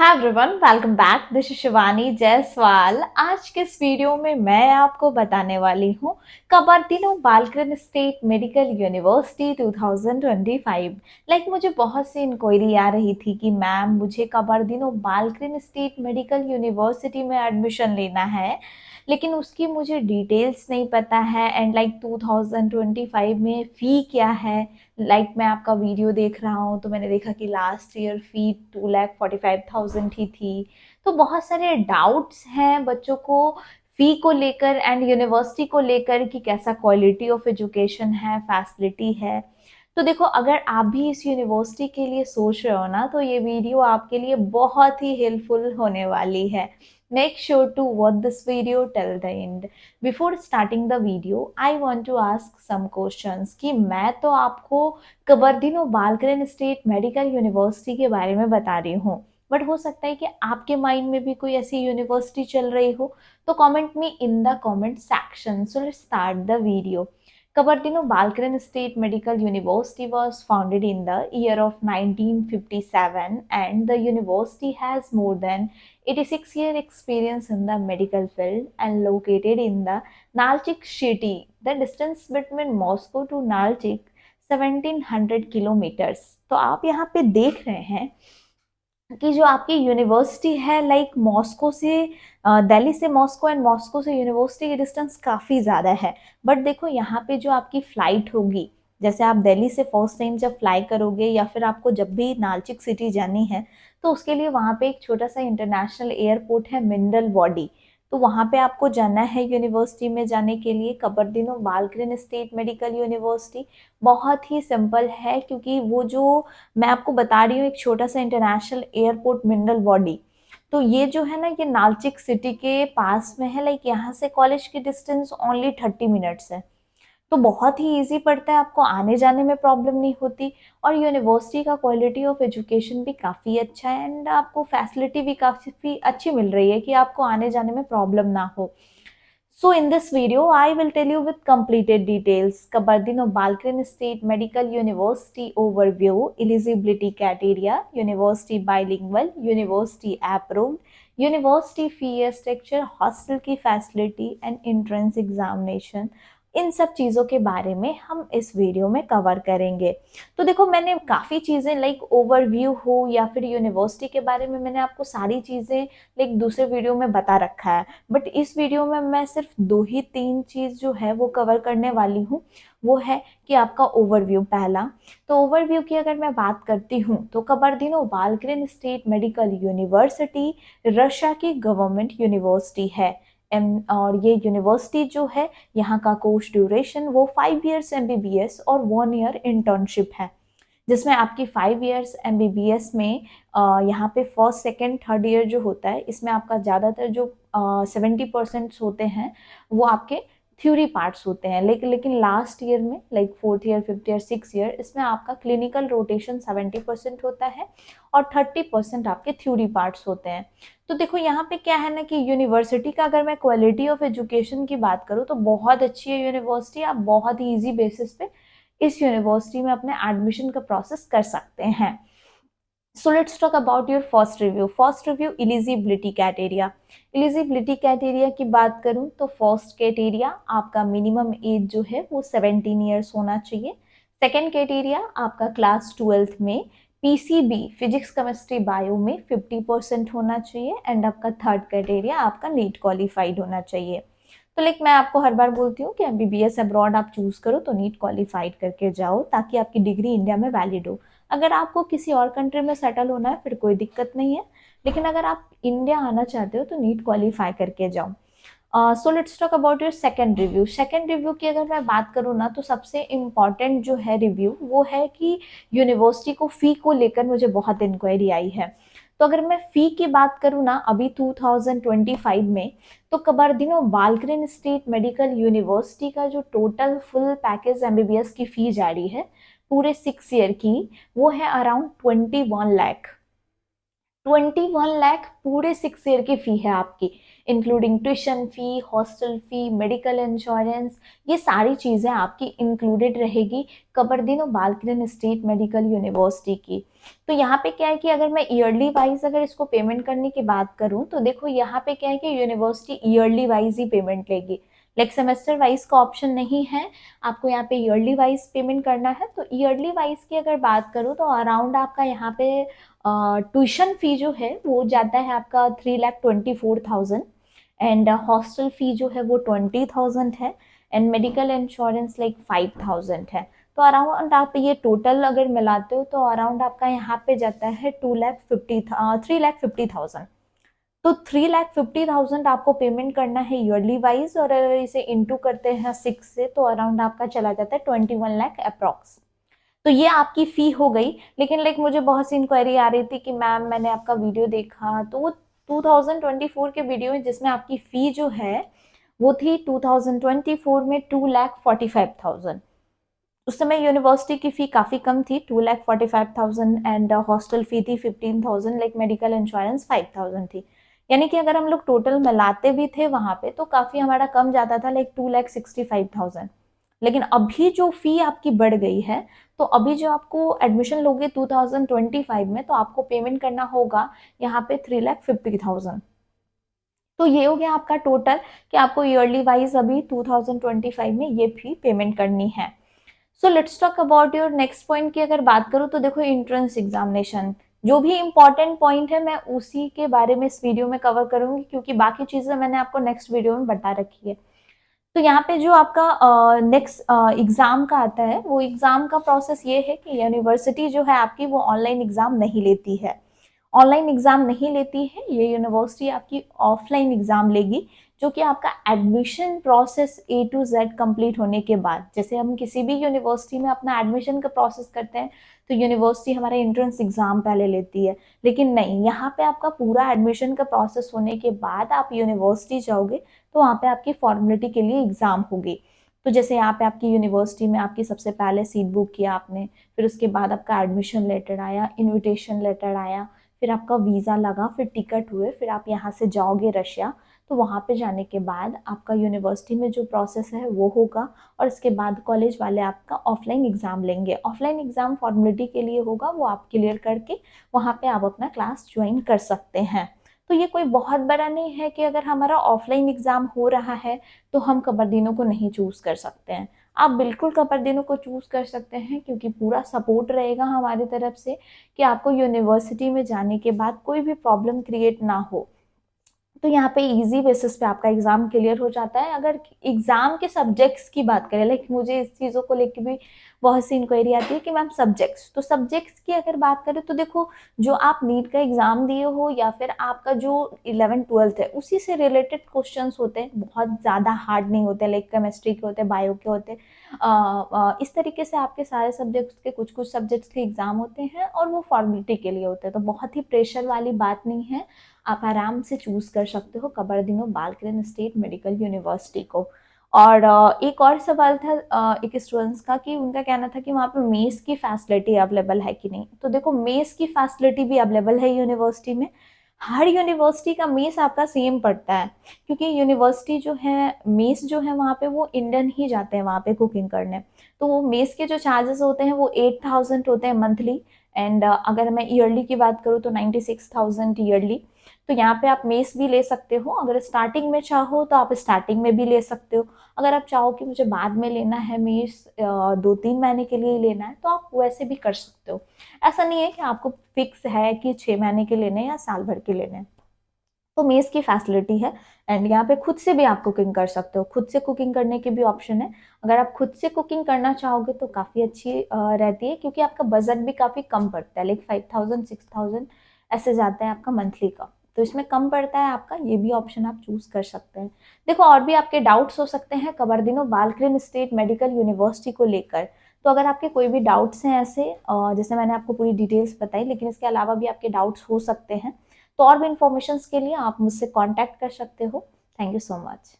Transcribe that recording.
Hi everyone, welcome back. This is Shivani Jaiswal. आज के इस वीडियो में मैं आपको बताने वाली हूँ कबरदिनो बालकृष्ण स्टेट मेडिकल यूनिवर्सिटी 2025। मुझे बहुत सी इंक्वायरी आ रही थी कि मैम मुझे कबरदिनो बालकृष्ण स्टेट मेडिकल यूनिवर्सिटी में एडमिशन लेना है, लेकिन उसकी मुझे डिटेल्स नहीं पता है। एंड 2025 में फ़ी क्या है। मैं आपका वीडियो देख रहा हूँ तो मैंने देखा कि लास्ट ईयर फ़ी 2,45,000 ही थी। तो बहुत सारे डाउट्स हैं बच्चों को फ़ी को लेकर एंड यूनिवर्सिटी को लेकर कि कैसा क्वालिटी ऑफ एजुकेशन है, फैसिलिटी है। तो देखो, अगर आप भी इस यूनिवर्सिटी के लिए सोच रहे हो ना, तो ये वीडियो आपके लिए बहुत ही हेल्पफुल होने वाली है। Make sure to watch this video till the end. Before starting the video, I want to ask some questions कि मैं तो आपको कबरदिनो बालकृष्ण स्टेट मेडिकल यूनिवर्सिटी के बारे में बता रही हूँ, बट हो सकता है कि आपके माइंड में भी कोई ऐसी यूनिवर्सिटी चल रही हो। तो comment me in the comment section. So let's start the video. Kabardino Balkaran State Medical University was founded in the year of 1957, and the university has more than 86-year experience in the medical field and located in the Nalchik city. The distance between Moscow to Nalchik 1700 kilometres. तो आप यहाँ पे देख रहे हैं कि जो आपकी यूनिवर्सिटी है, मॉस्को से दिल्ली से मॉस्को एंड मॉस्को से यूनिवर्सिटी की डिस्टेंस काफ़ी ज़्यादा है। बट देखो, यहाँ पे जो आपकी फ़्लाइट होगी, जैसे आप दिल्ली से फर्स्ट टाइम जब फ्लाई करोगे या फिर आपको जब भी नालचिक सिटी जानी है, तो उसके लिए वहाँ पे एक छोटा सा इंटरनेशनल एयरपोर्ट है, मिनरल बॉडी। तो वहाँ पे आपको जाना है यूनिवर्सिटी में जाने के लिए, कबरदिनो बालकृष्ण स्टेट मेडिकल यूनिवर्सिटी। बहुत ही सिंपल है, क्योंकि वो जो मैं आपको बता रही हूँ, एक छोटा सा इंटरनेशनल एयरपोर्ट, मिनरल बॉडी। तो ये जो है ना, ये नालचिक सिटी के पास में है। यहाँ से कॉलेज की डिस्टेंस ओनली 30 मिनट्स है। तो बहुत ही इजी पड़ता है, आपको आने जाने में प्रॉब्लम नहीं होती। और यूनिवर्सिटी का क्वालिटी ऑफ एजुकेशन भी काफ़ी अच्छा है एंड आपको फैसिलिटी भी काफ़ी अच्छी मिल रही है कि आपको आने जाने में प्रॉब्लम ना हो। So in this video, I will tell you with completed details. Kabardino Balkan State Medical University overview, eligibility criteria, university bilingual, university approved, university fee structure, hostel की facility and entrance examination। इन सब चीज़ों के बारे में हम इस video में cover करेंगे। तो देखो, मैंने काफ़ी चीज़ें ओवरव्यू हो या फिर यूनिवर्सिटी के बारे में मैंने आपको सारी चीज़ें दूसरे वीडियो में बता रखा है। बट इस वीडियो में मैं सिर्फ 2 ही 3 चीज़ जो है वो कवर करने वाली हूँ। वो है कि आपका ओवरव्यू पहला। तो ओवरव्यू की अगर मैं बात करती हूँ, तो Kabardino Balkarian state medical university Russia की गवर्नमेंट यूनिवर्सिटी है। और ये यूनिवर्सिटी जो है, यहाँ का कोर्स ड्यूरेशन वो 5 इयर्स एमबीबीएस और 1 ईयर इंटर्नशिप है, जिसमें आपकी 5 इयर्स एमबीबीएस में यहाँ पे फर्स्ट सेकंड थर्ड ईयर जो होता है, इसमें आपका ज़्यादातर जो 70% होते हैं वो आपके थ्योरी पार्ट्स होते हैं। लेकिन लास्ट ईयर में fourth year, fifth year, six year, इसमें आपका क्लिनिकल रोटेशन 70% होता है और 30% आपके थ्योरी पार्ट्स होते हैं। तो देखो, यहाँ पे क्या है ना कि यूनिवर्सिटी का अगर मैं क्वालिटी ऑफ एजुकेशन की बात करूँ तो बहुत अच्छी है यूनिवर्सिटी। आप बहुत ही ईजी बेसिस पे इस यूनिवर्सिटी में अपने एडमिशन का प्रोसेस कर सकते हैं। So let's talk about your first review. First review, eligibility criteria. Eligibility criteria की बात करूं तो फर्स्ट क्राइटेरिया, आपका मिनिमम एज जो है वो 17 ईयर्स होना चाहिए। सेकेंड क्राइटेरिया, आपका क्लास 12th में पीसीबी फिजिक्स केमिस्ट्री बायो में 50% होना चाहिए। एंड आपका थर्ड क्राइटेरिया, आपका नीट क्वालिफाइड होना चाहिए। तो मैं आपको हर बार बोलती हूँ कि एमबीबीएस अब्रॉड आप चूज करो तो नीट क्वालिफाइड करके जाओ, ताकि आपकी डिग्री इंडिया में वैलिड हो। अगर आपको किसी और कंट्री में सेटल होना है फिर कोई दिक्कत नहीं है, लेकिन अगर आप इंडिया आना चाहते हो तो नीट क्वालिफाई करके जाओ। So let's talk about your second review. Second review की अगर मैं बात करूँ ना, तो सबसे इम्पॉर्टेंट जो है रिव्यू वो है कि यूनिवर्सिटी को फ़ी को लेकर मुझे बहुत इंक्वायरी आई है। तो अगर मैं फ़ी की बात करूँ ना, अभी 2025 में, तो Kabardino Balkarian state medical university का जो टोटल फुल पैकेज एमबीबीएस की फ़ी जा रही है पूरे 6 ईयर की, वो है अराउंड 21 लाख। 21 लाख पूरे 6 ईयर की फी है आपकी, including tuition fee, hostel fee, medical insurance, ये सारी चीज़ें आपकी इंक्लूडेड रहेगी कबरदीनो बालकृष्ण स्टेट मेडिकल यूनिवर्सिटी की। तो यहाँ पे क्या है कि अगर मैं ईयरली वाइज अगर इसको पेमेंट करने की बात करूँ तो देखो यहाँ पे क्या है कि यूनिवर्सिटी ईयरली वाइज ही पेमेंट लेगी, लाइक सेमेस्टर वाइज का ऑप्शन नहीं है, आपको यहाँ पे ईयरली वाइज पेमेंट करना है। तो ईयरली वाइज की अगर बात करूँ तो अराउंड आपका यहाँ पे ट्यूशन फी जो है वो जाता है आपका 3,24,000, एंड हॉस्टल फी जो है वो 20,000 है, एंड मेडिकल इंश्योरेंस लाइक 5,000 है। तो अराउंड आप ये टोटल अगर मिलाते हो तो अराउंड आपका यहाँ पे जाता है 3,50,000। तो 3,50,000 आपको पेमेंट करना है ईयरली वाइज, और अगर इसे इंटू करते हैं 6 से तो अराउंड आपका चला जाता है 21 लाख अप्रॉक्स। तो ये आपकी फी हो गई। लेकिन लाइक मुझे बहुत सी इंक्वायरी आ रही थी कि मैम मैंने आपका वीडियो देखा, तो वो 2024 के वीडियो में जिसमें आपकी फी जो है वो थी 2024 में 2,45,000। उस समय यूनिवर्सिटी की फी काफी कम थी, 2,45,000, एंड हॉस्टल फी थी 15,000, लाइक मेडिकल इंश्योरेंस 5,000 थी। यानी कि अगर हम लोग टोटल मिलाते भी थे वहां पे तो काफी हमारा कम जाता था, लाइक 2,65,000। लेकिन अभी जो फी आपकी बढ़ गई है, तो अभी जो आपको एडमिशन लोगे 2025 में तो आपको पेमेंट करना होगा यहाँ पे 3,50,000। तो ये हो गया आपका टोटल कि आपको ईयरली वाइज अभी 2025 में ये फी पेमेंट करनी है। So let's talk about your next point की अगर बात करूँ तो देखो एंट्रेंस एग्जामिनेशन, जो भी इंपॉर्टेंट पॉइंट है मैं उसी के बारे में इस वीडियो में कवर करूंगी, क्योंकि बाकी चीजें मैंने आपको नेक्स्ट वीडियो में बता रखी है। तो यहाँ पे जो आपका नेक्स्ट एग्जाम का आता है, वो एग्जाम का प्रोसेस ये है कि यूनिवर्सिटी जो है आपकी वो ऑनलाइन एग्जाम नहीं लेती है, ऑनलाइन एग्जाम नहीं लेती है, ये यूनिवर्सिटी आपकी ऑफलाइन एग्जाम लेगी, जो कि आपका admission process A to Z complete होने के बाद, जैसे हम किसी भी यूनिवर्सिटी में अपना एडमिशन का प्रोसेस करते हैं तो यूनिवर्सिटी हमारा एंट्रेंस एग्जाम पहले लेती है, लेकिन नहीं, यहाँ पे आपका पूरा एडमिशन का प्रोसेस होने के बाद आप यूनिवर्सिटी जाओगे तो वहाँ पे आपकी फॉर्मेलिटी के लिए एग्जाम होगी। तो जैसे यहाँ पे आपकी यूनिवर्सिटी में आपकी सबसे पहले सीट बुक किया आपने, फिर उसके बाद आपका एडमिशन लेटर आया, इनविटेशन लेटर आया, फिर आपका वीज़ा लगा, फिर टिकट हुए, फिर आप यहाँ से जाओगे रशिया। तो वहाँ पे जाने के बाद आपका यूनिवर्सिटी में जो प्रोसेस है वो होगा, और इसके बाद कॉलेज वाले आपका ऑफलाइन एग्ज़ाम लेंगे। ऑफलाइन एग्ज़ाम फॉर्मेलिटी के लिए होगा, वो आप क्लियर करके वहाँ पे आप अपना क्लास ज्वाइन कर सकते हैं। तो ये कोई बहुत बड़ा नहीं है कि अगर हमारा ऑफलाइन एग्ज़ाम हो रहा है तो हम कबरदीनों को नहीं चूज़ कर सकते हैं। आप बिल्कुल कबरदीनों को चूज़ कर सकते हैं, क्योंकि पूरा सपोर्ट रहेगा हमारी तरफ से कि आपको यूनिवर्सिटी में जाने के बाद कोई भी प्रॉब्लम क्रिएट ना हो। तो यहाँ पे इजी बेसिस पे आपका एग्जाम क्लियर हो जाता है। अगर एग्जाम के सब्जेक्ट्स की बात करें, लाइक मुझे इस चीज़ों को लेकर भी बहुत सी इंक्वायरी आती है कि मैम सब्जेक्ट्स, तो सब्जेक्ट्स की अगर बात करें तो देखो, जो आप नीट का एग्जाम दिए हो या फिर आपका जो 11th-12th है उसी से रिलेटेड क्वेश्चंस होते हैं, बहुत ज़्यादा हार्ड नहीं होते, लाइक केमिस्ट्री के होते हैं, बायो के होते हैं। इस तरीके से आपके सारे सब्जेक्ट्स के कुछ कुछ सब्जेक्ट्स के एग्जाम होते हैं और वो फॉर्मेलिटी के लिए होते हैं, तो बहुत ही प्रेशर वाली बात नहीं है, आप आराम से चूज कर सकते हो कबरदीनो बालकृष्ण स्टेट मेडिकल यूनिवर्सिटी को। और एक और सवाल था एक स्टूडेंट्स का कि उनका कहना था कि वहाँ पे मेस की फैसिलिटी अवेलेबल है कि नहीं। तो देखो, मेस की फैसिलिटी भी अवेलेबल है यूनिवर्सिटी में। हर यूनिवर्सिटी का मेस आपका सेम पड़ता है, क्योंकि यूनिवर्सिटी जो है मेस जो है वहाँ पे वो इंडियन ही जाते हैं वहाँ पे कुकिंग करने। तो वो मेस के जो चार्जेस होते हैं वो 8,000 होते हैं मंथली, एंड अगर मैं ईयरली की बात करूँ तो 96,000 ईयरली। तो यहाँ पे आप मेस भी ले सकते हो, अगर स्टार्टिंग में चाहो तो आप स्टार्टिंग में भी ले सकते हो। अगर आप चाहो कि मुझे बाद में लेना है मेस, 2-3 महीने के लिए लेना है, तो आप वैसे भी कर सकते हो। ऐसा नहीं है कि आपको फिक्स है कि 6 महीने के लेने या साल भर के लेने। तो मेस की फैसिलिटी है, एंड यहाँ पे खुद से भी आप कुकिंग कर सकते हो, खुद से कुकिंग करने की भी ऑप्शन है। अगर आप खुद से कुकिंग करना चाहोगे तो काफ़ी अच्छी रहती है, क्योंकि आपका बजट भी काफ़ी कम पड़ता है, लाइक 5,000-6,000 ऐसे जाता है आपका मंथली का। तो इसमें कम पड़ता है आपका, ये भी ऑप्शन आप चूज कर सकते हैं। देखो, और भी आपके डाउट्स हो सकते हैं कबरदीनो बालकृष्ण स्टेट मेडिकल यूनिवर्सिटी को लेकर। तो अगर आपके कोई भी डाउट्स हैं ऐसे, जैसे मैंने आपको पूरी डिटेल्स बताई, लेकिन इसके अलावा भी आपके डाउट्स हो सकते हैं, तो और भी इंफॉर्मेशन के लिए आप मुझसे कांटेक्ट कर सकते हो। Thank you so much.